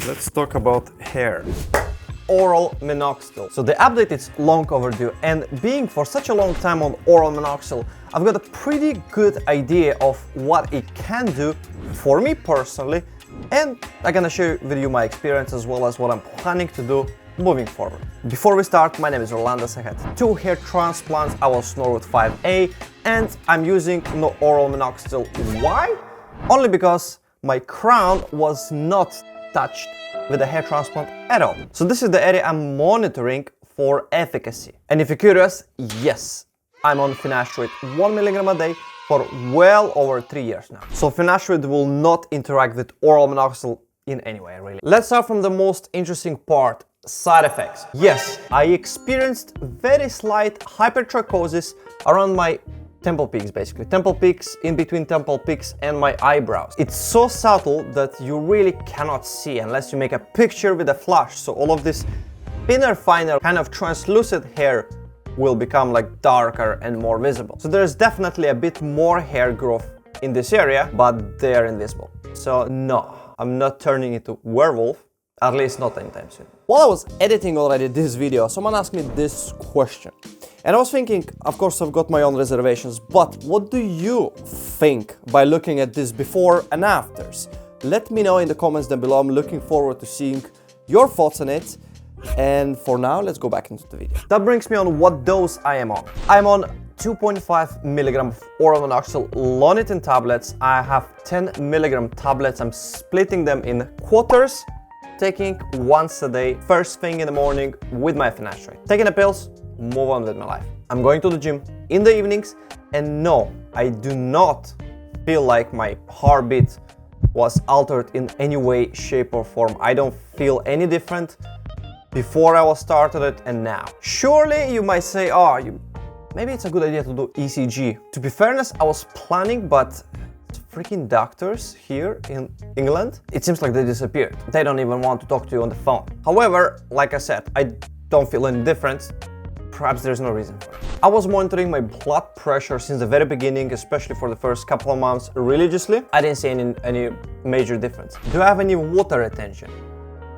let's talk about hair. Oral Minoxidil. So the update is long overdue, and being for such a long time on Oral Minoxidil, I've got a pretty good idea of what it can do for me personally, and I'm gonna share with you my experience as well as what I'm planning to do moving forward. Before we start, my name is Rolandas. I had 2 hair transplants. I was Norwood 5A, and I'm using no Oral Minoxidil. Why? Only because my crown was not touched with a hair transplant at all. So this is the area I'm monitoring for efficacy. And if you're curious, yes, I'm on finasteride 1 milligram a day for well over 3 years now. So finasteride will not interact with Oral Minoxidil in any way, really. Let's start from the most interesting part, side effects. Yes, I experienced very slight hypertrichosis around my temple peaks, basically. Temple peaks, in between temple peaks and my eyebrows. It's so subtle that you really cannot see unless you make a picture with a flash. So all of this thinner, finer, kind of translucent hair will become like darker and more visible. So there's definitely a bit more hair growth in this area, but they're invisible. So no, I'm not turning into werewolf, at least not anytime soon. While I was editing already this video, someone asked me this question. And I was thinking, of course, I've got my own reservations, but what do you think by looking at this before and afters? Let me know in the comments down below. I'm looking forward to seeing your thoughts on it. And for now, let's go back into the video. That brings me on what dose I am on. I'm on 2.5 milligram of Oral Minoxidil Lonitin tablets. I have 10 milligram tablets. I'm splitting them in quarters, taking once a day, first thing in the morning with my finasteride. Taking the pills, move on with my life. I'm going to the gym in the evenings, and no, I do not feel like my heartbeat was altered in any way, shape or form. I don't feel any different before I was started it and now. Surely you might say, maybe it's a good idea to do ECG. To be fairness, I was planning, but freaking doctors here in England, it seems like they disappeared. They don't even want to talk to you on the phone. However, like I said, I don't feel any difference. Perhaps there's no reason for it. I was monitoring my blood pressure since the very beginning, especially for the first couple of months religiously. I didn't see any major difference. Do I have any water retention?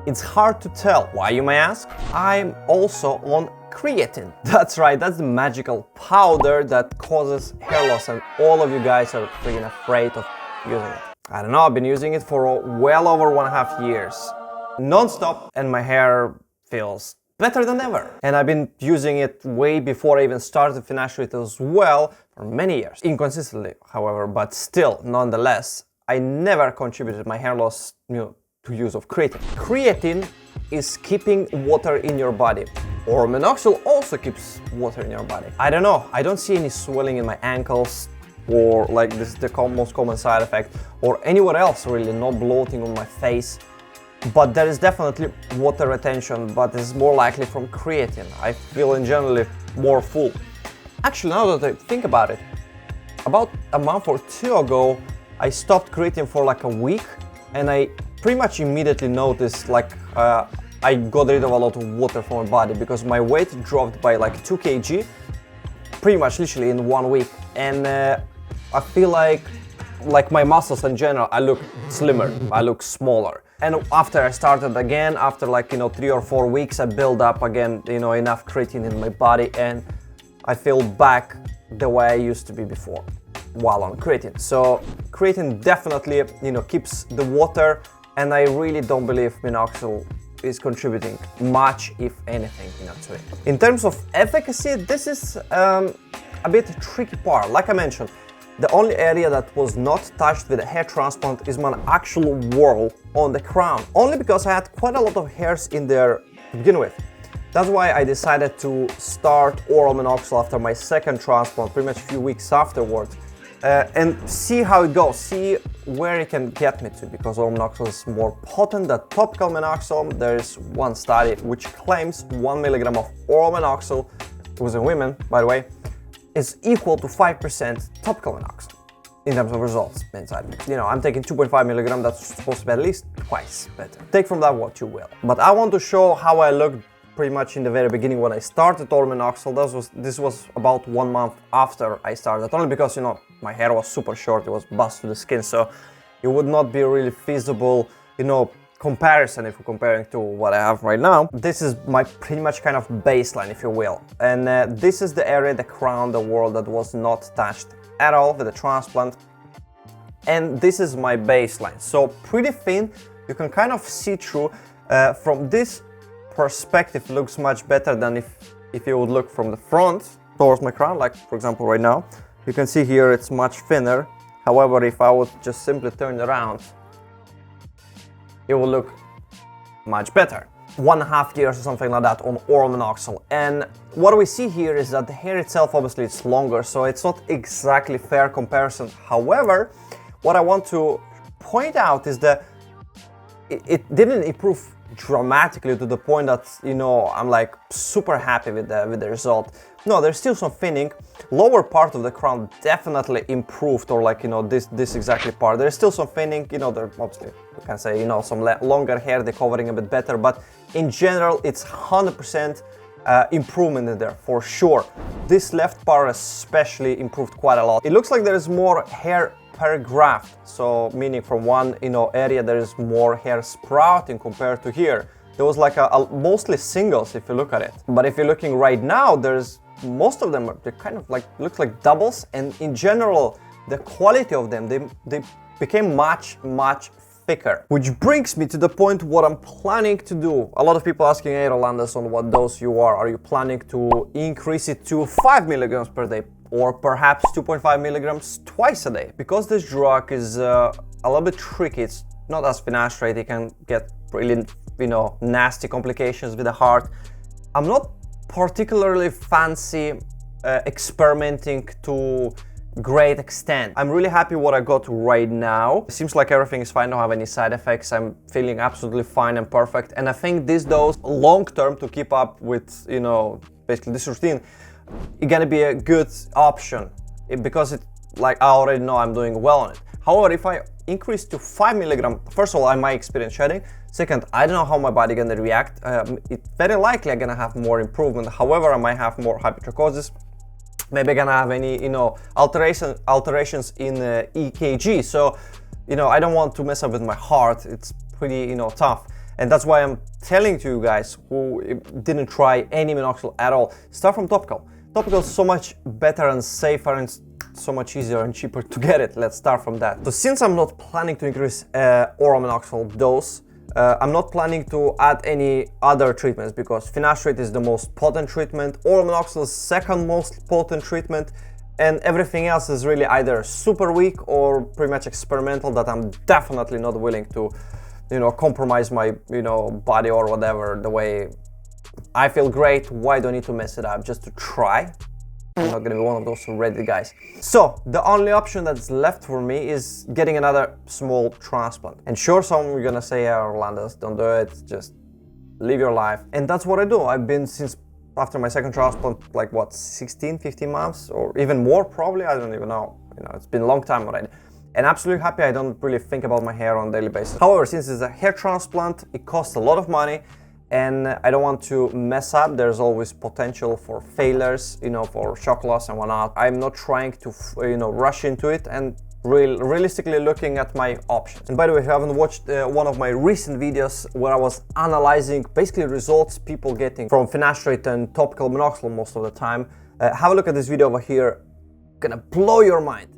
It's hard to tell. Why, you may ask? I'm also on creatine. That's right, that's the magical powder that causes hair loss, and all of you guys are freaking afraid of using it. I don't know, I've been using it for well over 1.5 years. Non-stop, and my hair feels better than ever. And I've been using it way before I even started finasteride as well for many years. Inconsistently, however, but still, nonetheless, I never contributed my hair loss to use of creatine. Creatine is keeping water in your body. Oral Minoxidil also keeps water in your body. I don't know, I don't see any swelling in my ankles, or like this is the most common side effect, or anywhere else really, no bloating on my face. But there is definitely water retention, but it's more likely from creatine. I feel in generally more full. Actually, now that I think about it, about a month or 2 ago, I stopped creatine for like a week, and I pretty much immediately noticed like I got rid of a lot of water from my body because my weight dropped by like 2 kg, pretty much literally in 1 week. And I feel like my muscles in general, I look slimmer, I look smaller. And after I started again, after 3 or 4 weeks, I built up again, enough creatine in my body, and I feel back the way I used to be before while on creatine. So creatine definitely, keeps the water, and I really don't believe minoxidil is contributing much, if anything, to it. In terms of efficacy, this is a bit tricky part. Like I mentioned, the only area that was not touched with a hair transplant is my actual whorl on the crown. Only because I had quite a lot of hairs in there to begin with. That's why I decided to start Oral Minoxidil after my second transplant, pretty much a few weeks afterwards, and see how it goes, see where it can get me to, because Oral Minoxidil is more potent than Topical Minoxidil. There is one study which claims 1 milligram of Oral Minoxidil, it was in women, by the way, is equal to 5% Topical Minoxidil in terms of results inside. I'm taking 2.5 milligram, that's supposed to be at least twice better. Take from that what you will. But I want to show how I looked pretty much in the very beginning when I started Oral Minoxidil. This was about 1 month after I started, only because, my hair was super short, it was bust to the skin, so it would not be really feasible, comparison, if we're comparing to what I have right now, this is my pretty much kind of baseline, if you will. And this is the area, the crown, the wall that was not touched at all with the transplant. And this is my baseline. So pretty thin, you can kind of see through. From this perspective, looks much better than if you would look from the front towards my crown, like for example right now. You can see here it's much thinner. However, if I would just simply turn it around, it will look much better. 1.5 years or something like that on Oral Minoxidil. And what we see here is that the hair itself, obviously it's longer, so it's not exactly fair comparison. However, what I want to point out is that it didn't improve dramatically to the point that, you know, I'm like super happy with the result. No, there's still some thinning. Lower part of the crown definitely improved, or like, you know, this exactly part. There's still some thinning, you know, there obviously you can say, you know, some longer hair, they're covering a bit better, but in general it's 100% improvement in there for sure. This left part especially improved quite a lot. It looks like there is more hair per graft, so meaning from one, you know, area there is more hair sprouting compared to here. There was like a mostly singles if you look at it, but if you're looking right now, there's most of them they kind of like look like doubles, and in general the quality of them, they became much thicker. Which brings me to the point what I'm planning to do. A lot of people asking, hey Rolandas, on what dose you are. Are you planning to increase it to 5 milligrams per day? Or perhaps 2.5 milligrams twice a day? Because this drug is a little bit tricky. It's not as finasteride. It can get really, you know, nasty complications with the heart. I'm not particularly fancy experimenting to great extent. I'm really happy what I got right now. It seems like everything is fine, don't have any side effects. I'm feeling absolutely fine and perfect. And I think this dose, long term, to keep up with, you know, basically this routine, it's gonna be a good option because it, like, I already know I'm doing well on it. However, if I increase to 5 milligrams, first of all, I might experience shedding. Second, I don't know how my body gonna react. It's very likely I'm gonna have more improvement. However, I might have more hypertrichosis. Maybe I'm gonna have any, you know, alterations in EKG. So, you know, I don't want to mess up with my heart. It's pretty, you know, tough. And that's why I'm telling to you guys who didn't try any minoxidil at all, start from topical. Topical is so much better and safer and so much easier and cheaper to get it. Let's start from that. So since I'm not planning to increase oral minoxidil dose, I'm not planning to add any other treatments because finasteride is the most potent treatment, oral minoxidil is second most potent treatment, and everything else is really either super weak or pretty much experimental that I'm definitely not willing to, you know, compromise my, you know, body or whatever. The way I feel great, why do I need to mess it up just to try? I'm not gonna be one of those ready guys. So the only option that's left for me is getting another small transplant. And sure, some are gonna say, yeah, Rolandas, don't do it, just live your life. And that's what I do. I've been since after my second transplant, like what, 16, 15 months or even more probably, I don't even know. You know, it's been a long time already. And absolutely happy I don't really think about my hair on a daily basis. However, since it's a hair transplant, it costs a lot of money and I don't want to mess up. There's always potential for failures, you know, for shock loss and whatnot. I'm not trying to, you know, rush into it and realistically looking at my options. And by the way, if you haven't watched one of my recent videos where I was analyzing basically results people getting from finasteride and topical minoxidil most of the time, have a look at this video over here. Gonna blow your mind.